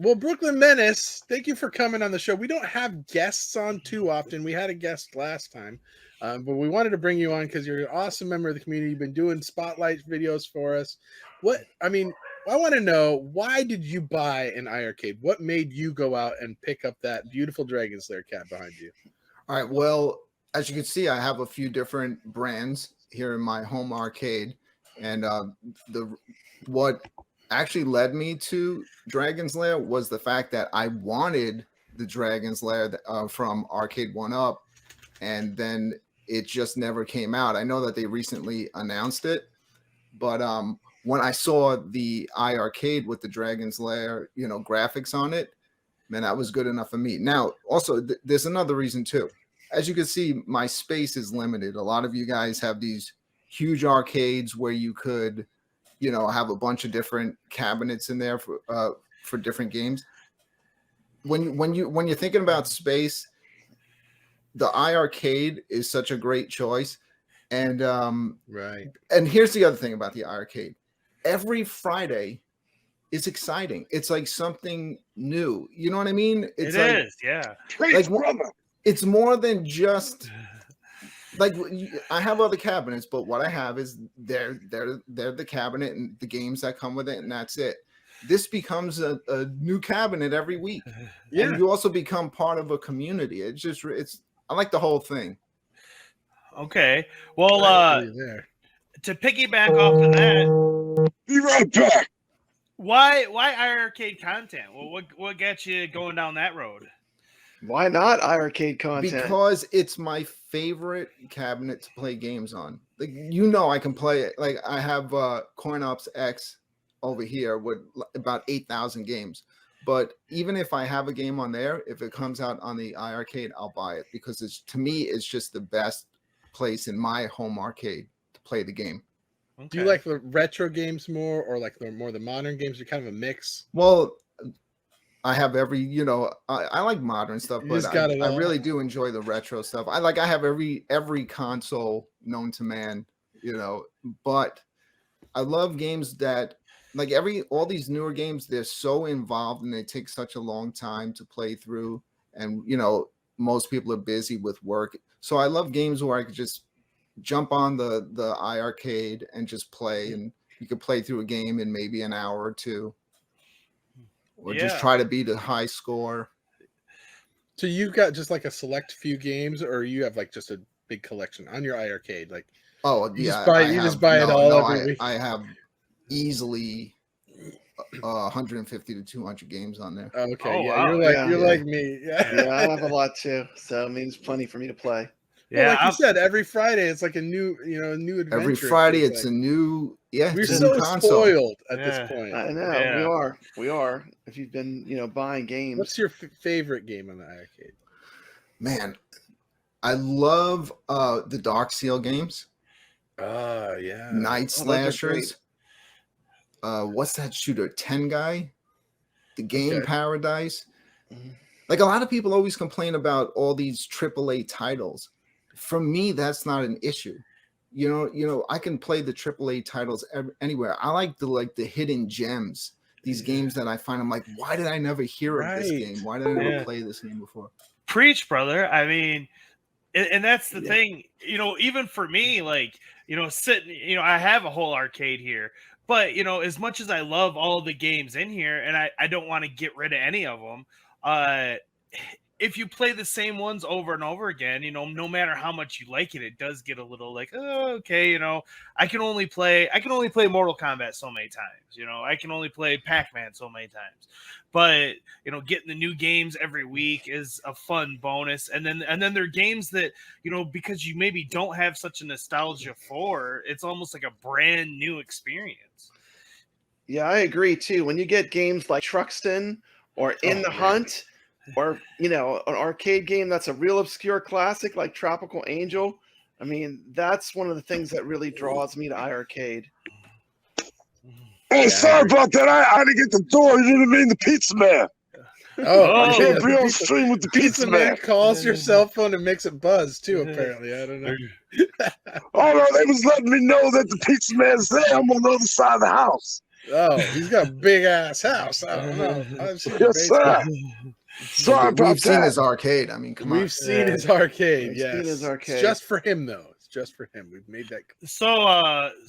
Well, BklynMenace, thank you for coming on the show. We don't have guests on too often. We had a guest last time, but we wanted to bring you on because you're an awesome member of the community. You've been doing spotlight videos for us. I want to know, why did you buy an iiRcade? What made you go out and pick up that beautiful Dragon Slayer cat behind you? All right. Well, as you can see, I have a few different brands here in my home arcade, and what actually led me to Dragon's Lair was the fact that I wanted the Dragon's Lair from Arcade 1-Up, and then it just never came out. I know that they recently announced it, but when I saw the iiRcade with the Dragon's Lair, graphics on it, man, that was good enough for me. Now, also, there's another reason too. As you can see, my space is limited. A lot of you guys have these huge arcades where you could, have a bunch of different cabinets in there for different games. When you're thinking about space, the iiRcade is such a great choice. And right. And here's the other thing about the iiRcade. Every Friday is exciting. It's like something new. You know what I mean? It's yeah. It's more than just like I have other cabinets, but what I have is they're the cabinet and the games that come with it, and that's it. This becomes a new cabinet every week. Yeah. And you also become part of a community. I like the whole thing. Okay. Well, to piggyback off of that, be right back. Why iiRcade content? Well, what got you going down that road? Why not iiRcade content? Because it's my favorite cabinet to play games on. Like, I can play it. Like, I have CoinOps X over here with about 8,000 games. But even if I have a game on there, if it comes out on the iiRcade, I'll buy it because to me, it's just the best place in my home arcade to play the game. Okay. Do you like the retro games more, or like the modern games? You're kind of a mix. Well, I have every, I like modern stuff, but I really do enjoy the retro stuff. I have every console known to man, but I love games that like all these newer games, they're so involved and they take such a long time to play through. And, most people are busy with work. So I love games where I could just jump on the iiRcade and just play, and you could play through a game in maybe an hour or two. Or just try to beat a high score. So you've got just like a select few games, or you have like just a big collection on your iiRcade? Like, you just buy it all every week? I have easily 150 to 200 games on there. Okay, you're like me. Yeah, I have a lot too. So it means plenty for me to play. Yeah, like you said, every Friday it's like a new adventure. Every Friday it's a new, we're so spoiled at this point. I know we are. If you've been buying games, what's your favorite game on the iiRcade? Man, I love the Dark Seal games. Yeah, Night Slashers. What's that shooter? 10 Guy, the Game Paradise. Like, a lot of people always complain about all these AAA titles. For me, that's not an issue. I can play the AAA titles anywhere. I like the hidden gems. These games that I find, I'm like, why did I never hear of this game? Why did I never play this game before? Preach, brother. I mean, and that's the thing. Even for me, like, sitting, I have a whole arcade here. But, as much as I love all the games in here, and I don't want to get rid of any of them, if you play the same ones over and over again, no matter how much you like it, it does get a little like, oh, okay, I can only play Mortal Kombat so many times, I can only play Pac-Man so many times. But, getting the new games every week is a fun bonus. And then there are games that, because you maybe don't have such a nostalgia for, it's almost like a brand new experience. Yeah, I agree too. When you get games like Truxton or In the Hunt, or an arcade game that's a real obscure classic like Tropical Angel, I mean, that's one of the things that really draws me to iiRcade. Hey, sorry about that. I had to get the door. You didn't mean the pizza man. I can't be on stream with the pizza man. Calls your cell phone and makes it buzz too. Apparently, I don't know. Oh no, they was letting me know that the pizza man's there. I'm on the other side of the house. Oh, he's got a big ass house. I don't know. I've seen the Yes, basement. sir. Sorry about We've seen that. his arcade. I mean, come on. We've seen his arcade. We've Yes, seen his It's arcade. just for him though. It's just for him. We've made that. So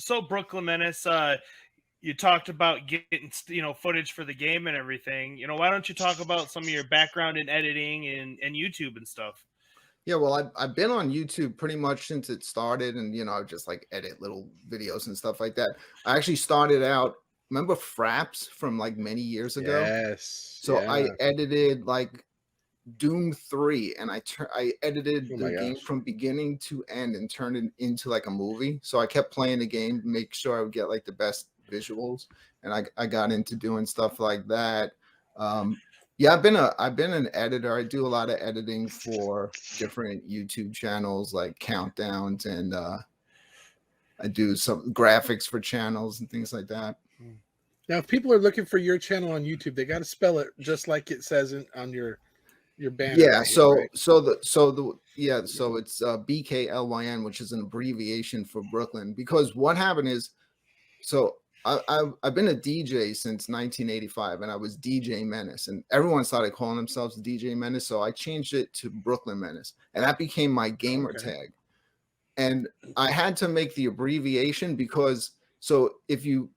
BklynMenace, you talked about getting footage for the game and everything. Why don't you talk about some of your background in editing and YouTube and stuff? Yeah, well, I've been on YouTube pretty much since it started, and I just like edit little videos and stuff like that. I actually started out. Remember Fraps from like many years ago? Yes. So yeah. I edited like Doom 3, and I edited Oh the my game gosh. from beginning to end and turned it into like a movie. So I kept playing the game, make sure I would get like the best visuals, and I got into doing stuff like that. Yeah, I've been an editor. I do a lot of editing for different YouTube channels like countdowns, and I do some graphics for channels and things like that. Now, if people are looking for your channel on YouTube, they got to spell it just like it says on your banner. Yeah, right so here, right? so it's BKLYN, which is an abbreviation for Brooklyn. Because what happened is, so I've been a DJ since 1985, and I was DJ Menace, and everyone started calling themselves DJ Menace, so I changed it to BklynMenace, and that became my gamer tag. And I had to make the abbreviation because, so if you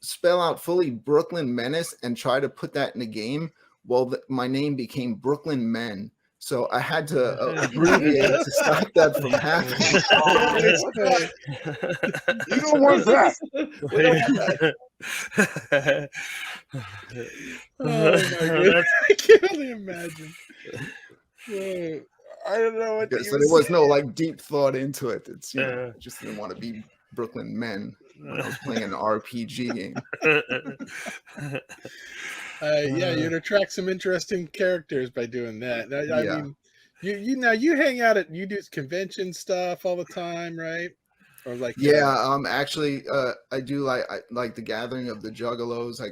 spell out fully BklynMenace and try to put that in a game, well, my name became Brooklyn Men. So I had to abbreviate to stop that from happening. You don't want that. Oh my goodness. I can only imagine. Whoa. I don't know what So there was no like deep thought into it. It's I just didn't want to be Brooklyn Men when I was playing an RPG game. Yeah, you'd attract some interesting characters by doing that. I Yeah. mean, you hang out you do convention stuff all the time, right? Or like actually I do like the Gathering of the Juggalos. I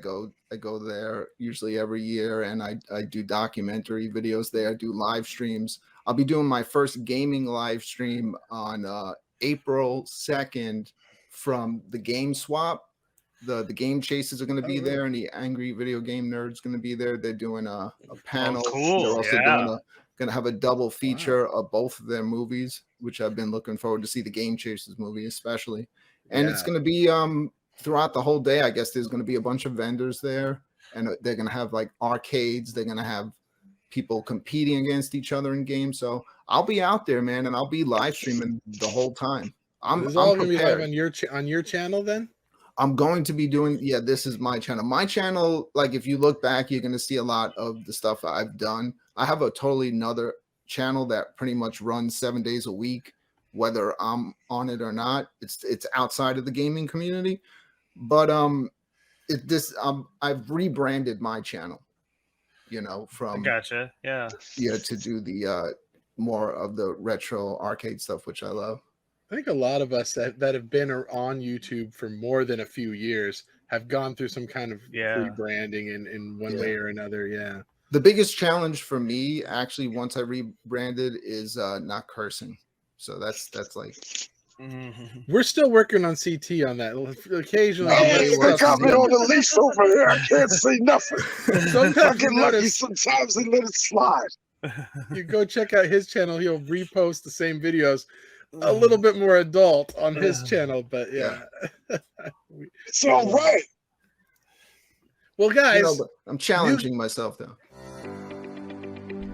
go there usually every year, and I do documentary videos there. I do live streams. I'll be doing my first gaming live stream on April 2nd from the Game Swap. The Game Chasers are going to be there, and the Angry Video Game Nerds going to be there. They're doing a panel. Oh, cool. They're also going to have a double feature of both of their movies, which I've been looking forward to see, the Game Chasers movie especially. And it's going to be throughout the whole day. I guess there's going to be a bunch of vendors there, and they're going to have like arcades. They're going to have people competing against each other in games. So I'll be out there, man, and I'll be live streaming the whole time. This is all going to be live on your channel then? I'm going to be doing, this is my channel. My channel, like if you look back, you're going to see a lot of the stuff I've done. I have a totally another channel that pretty much runs 7 days a week, whether I'm on it or not. It's outside of the gaming community, but I've rebranded my channel, from Gotcha. Yeah, to do the more of the retro arcade stuff, which I love. I think a lot of us that have been on YouTube for more than a few years have gone through some kind of rebranding in one way or another. Yeah. The biggest challenge for me, actually, once I rebranded, is not cursing. So that's like. We're still working on CT on that. Occasionally, they got me on the leash over here. I can't say nothing. Sometimes I get lucky. Sometimes they let it slide. You go check out his channel. He'll repost the same videos, a little bit more adult on his channel, but yeah. It's all right. Well, guys, but I'm challenging myself though.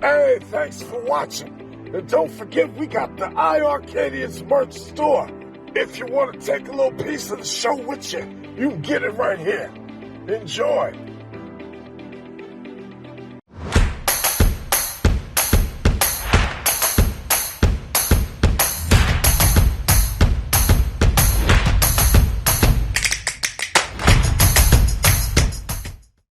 Hey, thanks for watching. And don't forget, we got the iiRcadians merch store. If you want to take a little piece of the show with you, you can get it right here. Enjoy.